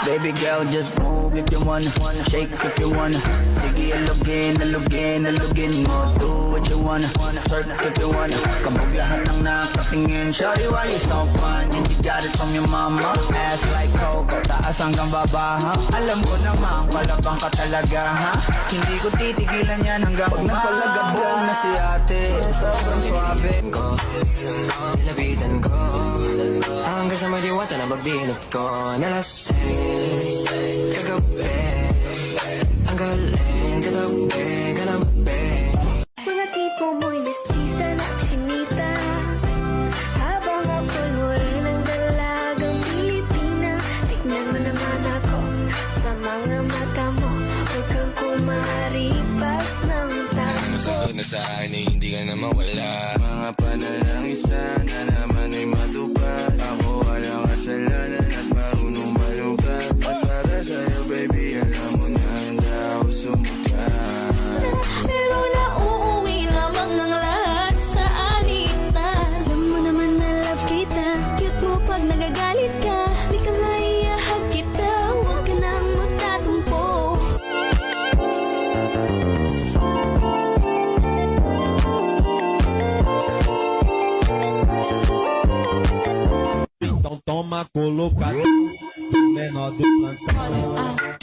Baby girl, just move if you wanna, shake if you wanna. Sige, alugin mo. Do what you wanna, twerk if you wanna. Kabog lahat ng nakatingin. Shawty, why you so fun? And you got it from your mama. Ass like Coco, taas hanggang baba, ha? Alam ko naman, palabang ka talaga, ha? Hindi ko titigilan yan hanggang pag nagpalagabong na si ate. Sobrang swabe ko, nilapitan ko hanggang sa madiwata na magdinot ko. Nalasing kagabi, ang galing katabi, kanabi. Mga tipo mo'y mestiza na chinita, habang ako'y morenang dalagang Pilipina. Tignan mo naman ako sa mga mata mo, huwag kang kumaripas ng Ano susunod na sa akin ay hindi ka na mawala. Mga panalangin sana naman ay matupad. Ako walang kasalanan at marunong malugat. At para sa'yo baby, alam mo na handa ako sumukat. pero nauuwi lamang ng lahat sa alitan. Alam mo naman na love kita, cute mo pag nagagalit ka. Di ka maiyahag kita, huwag ka nang magtatumpo. Então toma colocado menor do plantão.